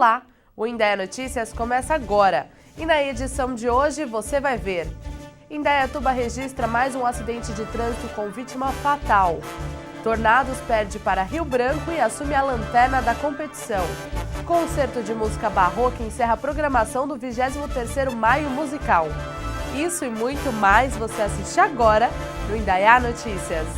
Olá! O Indaiá Notícias começa agora e na edição de hoje você vai ver: Indaiatuba registra mais um acidente de trânsito com vítima fatal. Tornados perde para Rio Branco e assume a lanterna da competição. Concerto de música barroca encerra a programação do 23º Maio Musical. Isso e muito mais você assiste agora no Indaiá Notícias.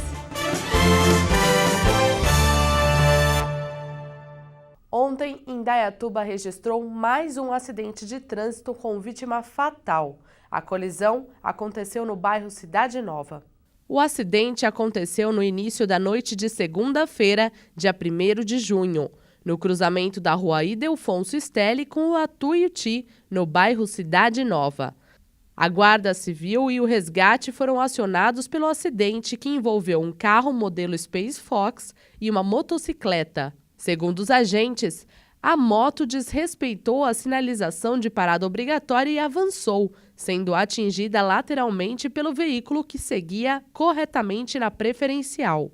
Ontem, Indaiatuba registrou mais um acidente de trânsito com vítima fatal. A colisão aconteceu no bairro Cidade Nova. O acidente aconteceu no início da noite de segunda-feira, dia 1º de junho, no cruzamento da rua Ildefonso Stelli com o Atuiuti, no bairro Cidade Nova. A Guarda Civil e o resgate foram acionados pelo acidente que envolveu um carro modelo Space Fox e uma motocicleta. Segundo os agentes, a moto desrespeitou a sinalização de parada obrigatória e avançou, sendo atingida lateralmente pelo veículo que seguia corretamente na preferencial.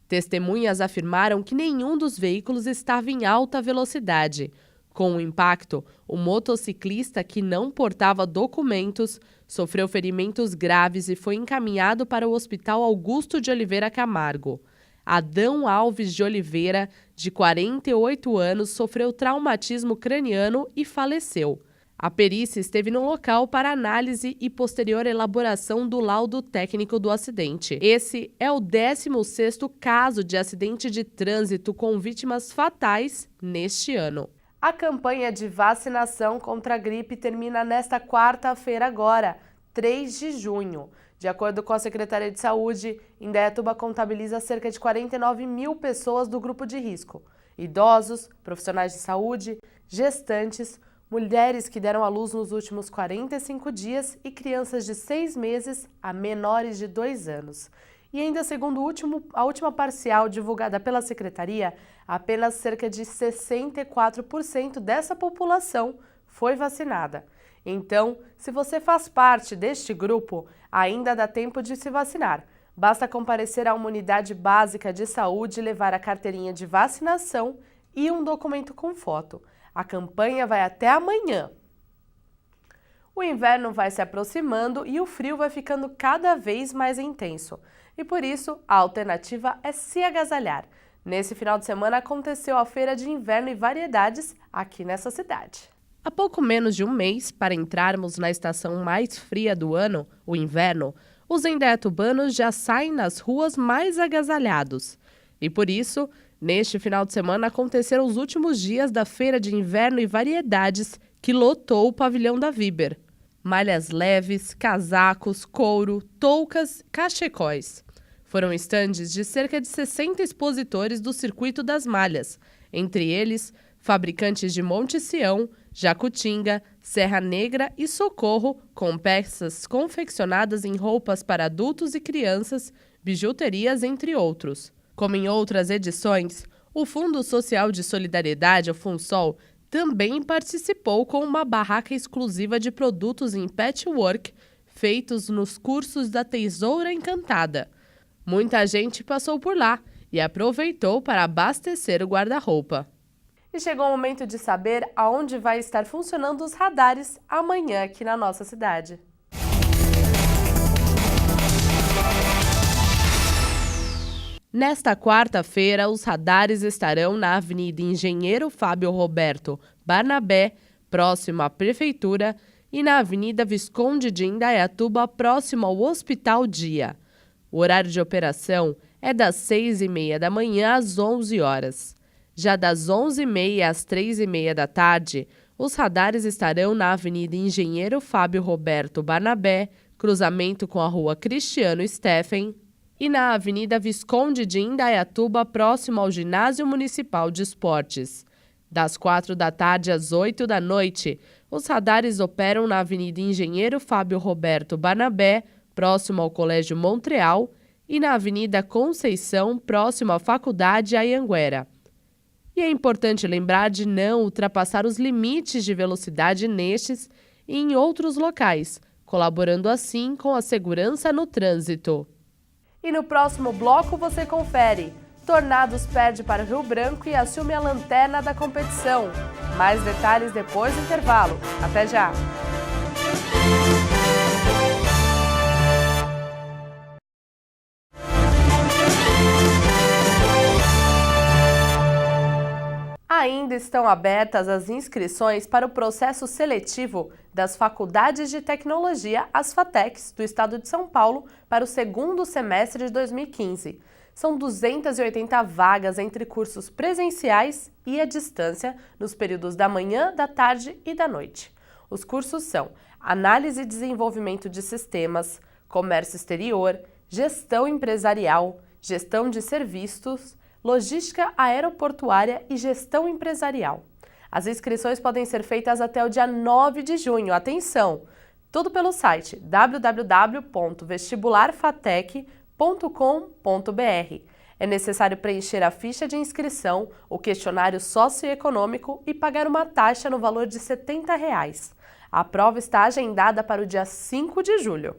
Testemunhas afirmaram que nenhum dos veículos estava em alta velocidade. Com o impacto, o motociclista, que não portava documentos, sofreu ferimentos graves e foi encaminhado para o Hospital Augusto de Oliveira Camargo. Adão Alves de Oliveira, de 48 anos, sofreu traumatismo craniano e faleceu. A perícia esteve no local para análise e posterior elaboração do laudo técnico do acidente. Esse é o 16º caso de acidente de trânsito com vítimas fatais neste ano. A campanha de vacinação contra a gripe termina nesta quarta-feira agora, 3 de junho. De acordo com a Secretaria de Saúde, Indaiatuba contabiliza cerca de 49 mil pessoas do grupo de risco: idosos, profissionais de saúde, gestantes, mulheres que deram à luz nos últimos 45 dias e crianças de 6 meses a menores de 2 anos. E ainda segundo a última parcial divulgada pela Secretaria, apenas cerca de 64% dessa população foi vacinada. Então, se você faz parte deste grupo, ainda dá tempo de se vacinar. Basta comparecer a uma unidade básica de saúde, levar a carteirinha de vacinação e um documento com foto. A campanha vai até amanhã. O inverno vai se aproximando e o frio vai ficando cada vez mais intenso. E por isso, a alternativa é se agasalhar. Nesse final de semana aconteceu a Feira de Inverno e Variedades aqui nessa cidade. Há pouco menos de um mês, para entrarmos na estação mais fria do ano, o inverno, os indaiatubanos já saem nas ruas mais agasalhados. E por isso, neste final de semana aconteceram os últimos dias da Feira de Inverno e Variedades, que lotou o pavilhão da Viber. Malhas leves, casacos, couro, toucas, cachecóis. Foram estandes de cerca de 60 expositores do Circuito das Malhas, entre eles fabricantes de Monte Sião, Jacutinga, Serra Negra e Socorro, com peças confeccionadas em roupas para adultos e crianças, bijuterias, entre outros. Como em outras edições, o Fundo Social de Solidariedade, o FUNSOL, também participou com uma barraca exclusiva de produtos em patchwork feitos nos cursos da Tesoura Encantada. Muita gente passou por lá e aproveitou para abastecer o guarda-roupa. E chegou o momento de saber aonde vai estar funcionando os radares amanhã aqui na nossa cidade. Nesta quarta-feira, os radares estarão na Avenida Engenheiro Fábio Roberto Barnabé, próximo à Prefeitura, e na Avenida Visconde de Indaiatuba, próximo ao Hospital Dia. O horário de operação é das 6h30 da manhã às 11 horas. Já das 11h30 às 3h30 da tarde, os radares estarão na Avenida Engenheiro Fábio Roberto Barnabé, cruzamento com a Rua Cristiano Steffen, e na Avenida Visconde de Indaiatuba, próximo ao Ginásio Municipal de Esportes. Das 4 da tarde às 8 da noite, os radares operam na Avenida Engenheiro Fábio Roberto Barnabé, próximo ao Colégio Montreal, e na Avenida Conceição, próximo à Faculdade Anhanguera. E é importante lembrar de não ultrapassar os limites de velocidade nestes e em outros locais, colaborando assim com a segurança no trânsito. E no próximo bloco você confere: Tornados perde para o Rio Branco e assume a lanterna da competição. Mais detalhes depois do intervalo. Até já! Ainda estão abertas as inscrições para o processo seletivo das Faculdades de Tecnologia, as FATECs, do Estado de São Paulo, para o segundo semestre de 2015. São 280 vagas entre cursos presenciais e à distância, nos períodos da manhã, da tarde e da noite. Os cursos são Análise e Desenvolvimento de Sistemas, Comércio Exterior, Gestão Empresarial, Gestão de Serviços, Logística Aeroportuária e Gestão Empresarial. As inscrições podem ser feitas até o dia 9 de junho. Atenção! Tudo pelo site www.vestibularfatec.com.br. É necessário preencher a ficha de inscrição, o questionário socioeconômico e pagar uma taxa no valor de R$ 70. A prova está agendada para o dia 5 de julho.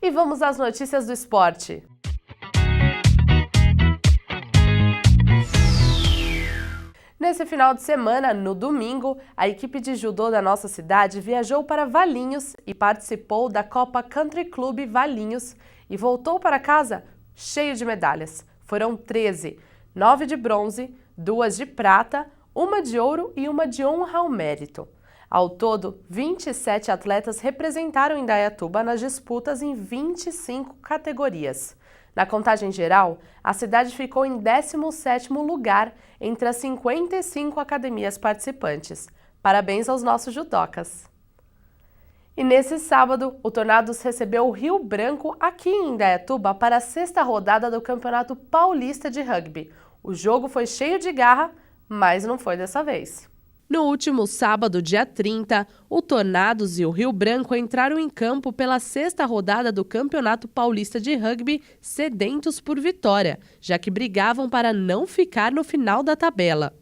E vamos às notícias do esporte. Nesse final de semana, no domingo, a equipe de judô da nossa cidade viajou para Valinhos e participou da Copa Country Club Valinhos e voltou para casa cheio de medalhas. Foram 13, 9 de bronze, 2 de prata, 1 de ouro e 1 de honra ao mérito. Ao todo, 27 atletas representaram Indaiatuba nas disputas em 25 categorias. Na contagem geral, a cidade ficou em 17º lugar entre as 55 academias participantes. Parabéns aos nossos judocas! E nesse sábado, o Tornados recebeu o Rio Branco aqui em Indaiatuba para a 6ª rodada do Campeonato Paulista de Rugby. O jogo foi cheio de garra, mas não foi dessa vez. No último sábado, dia 30, o Tornados e o Rio Branco entraram em campo pela 6ª rodada do Campeonato Paulista de Rugby, sedentos por vitória, já que brigavam para não ficar no final da tabela.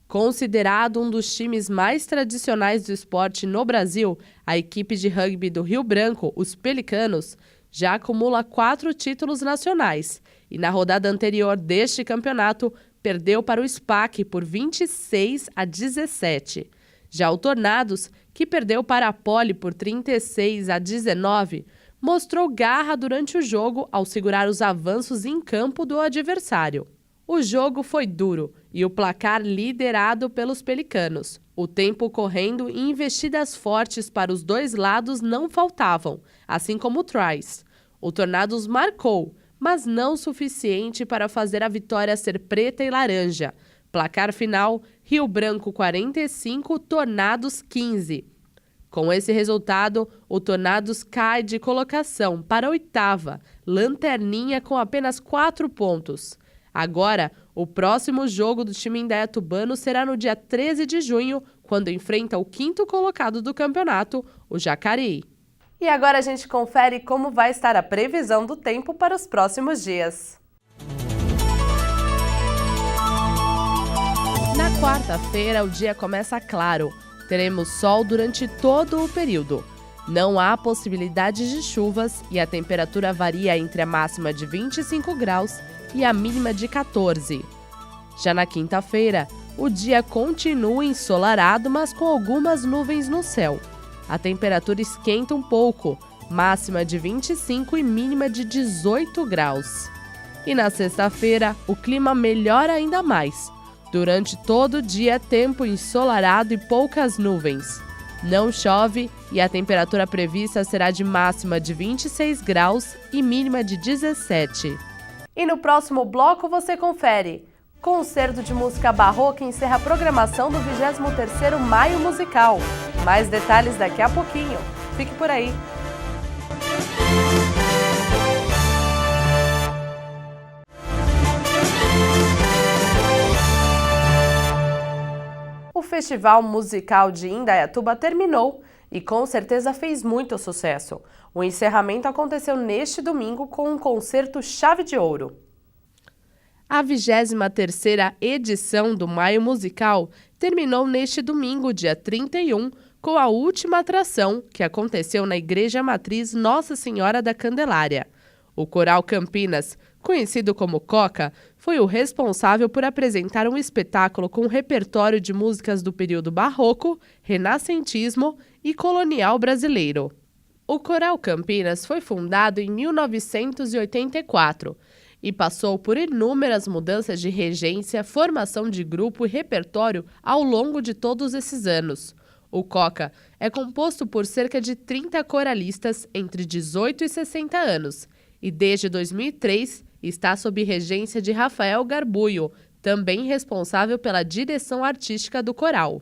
Considerado um dos times mais tradicionais do esporte no Brasil, a equipe de rugby do Rio Branco, os Pelicanos, já acumula 4 títulos nacionais e na rodada anterior deste campeonato perdeu para o SPAC por 26-17. Já o Tornados, que perdeu para a Poli por 36-19, mostrou garra durante o jogo ao segurar os avanços em campo do adversário. O jogo foi duro e o placar liderado pelos Pelicanos. O tempo correndo e investidas fortes para os dois lados não faltavam, assim como tries. O Tornados marcou, mas não o suficiente para fazer a vitória ser preta e laranja. Placar final, Rio Branco 45, Tornados 15. Com esse resultado, o Tornados cai de colocação para a 8ª, lanterninha com apenas 4 pontos. Agora, o próximo jogo do time indaiatubano será no dia 13 de junho, quando enfrenta o 5º colocado do campeonato, o Jacareí. E agora a gente confere como vai estar a previsão do tempo para os próximos dias. Na quarta-feira, o dia começa claro. Teremos sol durante todo o período. Não há possibilidade de chuvas e a temperatura varia entre a máxima de 25 graus e a mínima de 14. Já na quinta-feira, o dia continua ensolarado, mas com algumas nuvens no céu. A temperatura esquenta um pouco, máxima de 25 e mínima de 18 graus. E na sexta-feira, o clima melhora ainda mais. Durante todo o dia, tempo ensolarado e poucas nuvens. Não chove e a temperatura prevista será de máxima de 26 graus e mínima de 17. E no próximo bloco você confere. Concerto de música barroca encerra a programação do 23º Maio Musical. Mais detalhes daqui a pouquinho. Fique por aí. O Festival Musical de Indaiatuba terminou e com certeza fez muito sucesso. O encerramento aconteceu neste domingo com um concerto chave de ouro. A 23ª edição do Maio Musical terminou neste domingo, dia 31, com a última atração, que aconteceu na Igreja Matriz Nossa Senhora da Candelária. O Coral Campinas, Conhecido como Coca, foi o responsável por apresentar um espetáculo com um repertório de músicas do período barroco, renascentismo e colonial brasileiro. O Coral Campinas foi fundado em 1984 e passou por inúmeras mudanças de regência, formação de grupo e repertório ao longo de todos esses anos. O Coca é composto por cerca de 30 coralistas entre 18 e 60 anos e, desde 2003, está sob regência de Rafael Garbuio, também responsável pela direção artística do coral.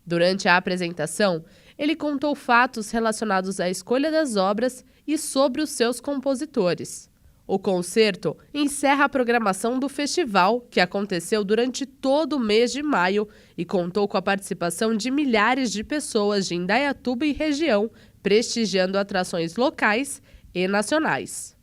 Durante a apresentação, ele contou fatos relacionados à escolha das obras e sobre os seus compositores. O concerto encerra a programação do festival, que aconteceu durante todo o mês de maio e contou com a participação de milhares de pessoas de Indaiatuba e região, prestigiando atrações locais e nacionais.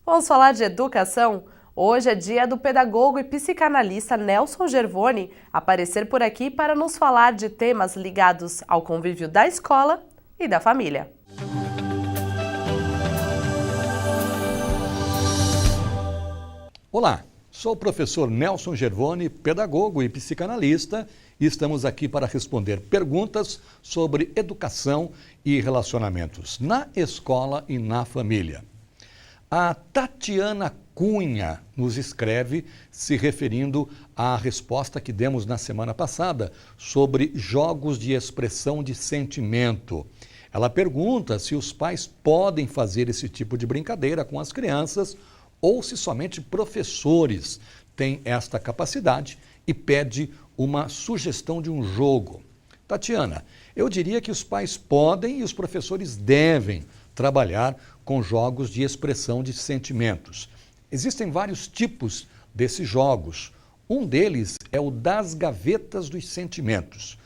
Vamos falar de educação? Hoje é dia do pedagogo e psicanalista Nelson Gervoni aparecer por aqui para nos falar de temas ligados ao convívio da escola e da família. Olá, sou o professor Nelson Gervoni, pedagogo e psicanalista, e estamos aqui para responder perguntas sobre educação e relacionamentos na escola e na família. A Tatiana Cunha nos escreve se referindo à resposta que demos na semana passada sobre jogos de expressão de sentimento. Ela pergunta se os pais podem fazer esse tipo de brincadeira com as crianças ou se somente professores têm esta capacidade e pede uma sugestão de um jogo. Tatiana, eu diria que os pais podem e os professores devem trabalhar com jogos de expressão de sentimentos. Existem vários tipos desses jogos. Um deles é o das gavetas dos sentimentos.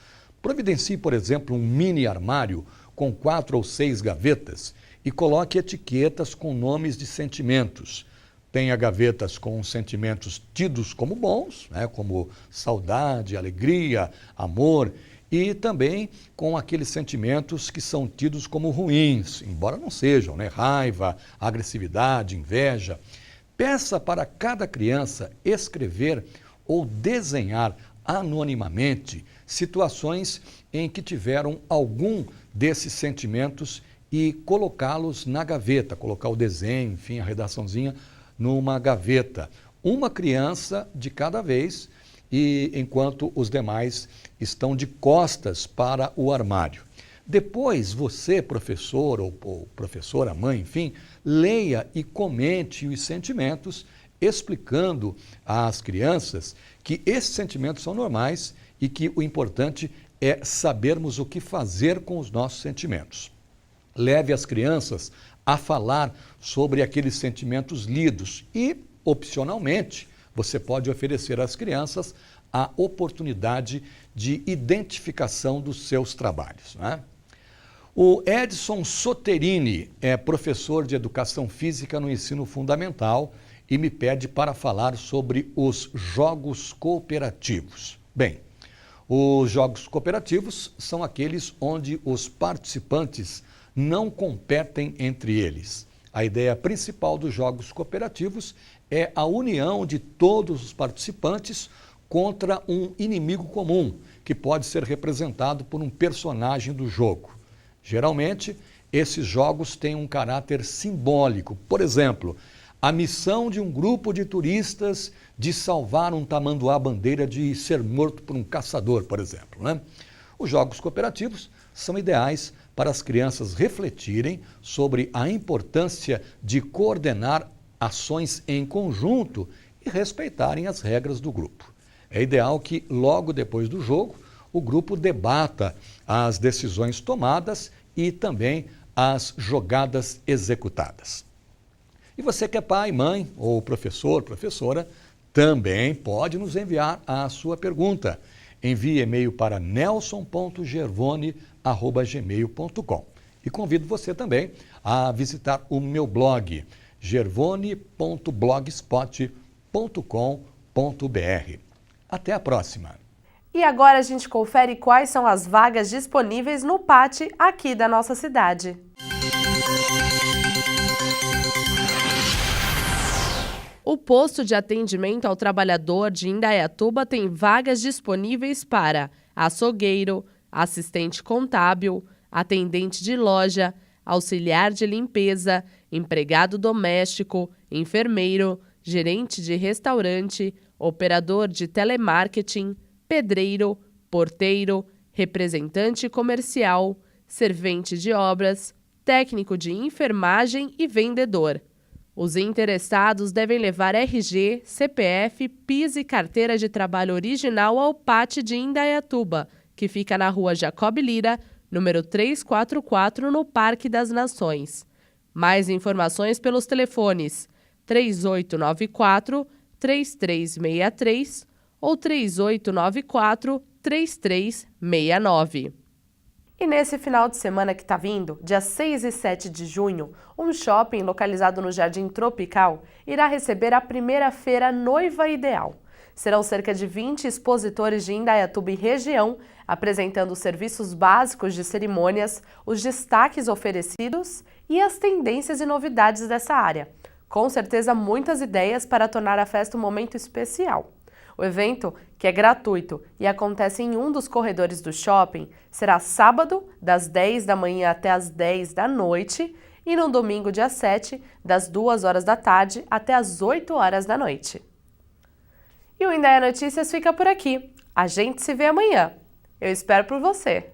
Providencie, por exemplo, um mini armário com 4 ou 6 gavetas e coloque etiquetas com nomes de sentimentos. Tenha gavetas com sentimentos tidos como bons, como saudade, alegria, amor, e também com aqueles sentimentos que são tidos como ruins, embora não sejam, raiva, agressividade, inveja. Peça para cada criança escrever ou desenhar anonimamente situações em que tiveram algum desses sentimentos e colocá-los na gaveta, colocar o desenho, enfim, a redaçãozinha numa gaveta. Uma criança de cada vez, e enquanto os demais estão de costas para o armário. Depois, você, professor ou professora, mãe, enfim, leia e comente os sentimentos, explicando às crianças que esses sentimentos são normais e que o importante é sabermos o que fazer com os nossos sentimentos. Leve as crianças a falar sobre aqueles sentimentos lidos e, opcionalmente, você pode oferecer às crianças a oportunidade de identificação dos seus trabalhos. O Edson Soterini é professor de Educação Física no ensino fundamental e me pede para falar sobre os jogos cooperativos. Bem, os jogos cooperativos são aqueles onde os participantes não competem entre eles. A ideia principal dos jogos cooperativos é a união de todos os participantes contra um inimigo comum, que pode ser representado por um personagem do jogo. Geralmente, esses jogos têm um caráter simbólico. Por exemplo, a missão de um grupo de turistas de salvar um tamanduá-bandeira de ser morto por um caçador, por exemplo. Os jogos cooperativos são ideais para as crianças refletirem sobre a importância de coordenar ações em conjunto e respeitarem as regras do grupo. É ideal que, logo depois do jogo, o grupo debata as decisões tomadas e também as jogadas executadas. E você que é pai, mãe ou professor, professora, também pode nos enviar a sua pergunta. Envie e-mail para nelson.gervoni@gmail.com. E convido você também a visitar o meu blog, gervone.blogspot.com.br. Até a próxima! E agora a gente confere quais são as vagas disponíveis no PAT aqui da nossa cidade. O posto de atendimento ao trabalhador de Indaiatuba tem vagas disponíveis para açougueiro, assistente contábil, atendente de loja, auxiliar de limpeza, empregado doméstico, enfermeiro, gerente de restaurante, operador de telemarketing, pedreiro, porteiro, representante comercial, servente de obras, técnico de enfermagem e vendedor. Os interessados devem levar RG, CPF, PIS e carteira de trabalho original ao PAT de Indaiatuba, que fica na rua Jacob Lira, número 344, no Parque das Nações. Mais informações pelos telefones 3894-3363 ou 3894-3369. E nesse final de semana que está vindo, dia 6 e 7 de junho, um shopping localizado no Jardim Tropical irá receber a primeira feira Noiva Ideal. Serão cerca de 20 expositores de Indaiatuba e região, apresentando os serviços básicos de cerimônias, os destaques oferecidos e as tendências e novidades dessa área. Com certeza, muitas ideias para tornar a festa um momento especial. O evento, que é gratuito e acontece em um dos corredores do shopping, será sábado, das 10 da manhã até as 10 da noite, e no domingo, dia 7, das 2 horas da tarde até as 8 horas da noite. E o Indaia Notícias fica por aqui. A gente se vê amanhã. Eu espero por você!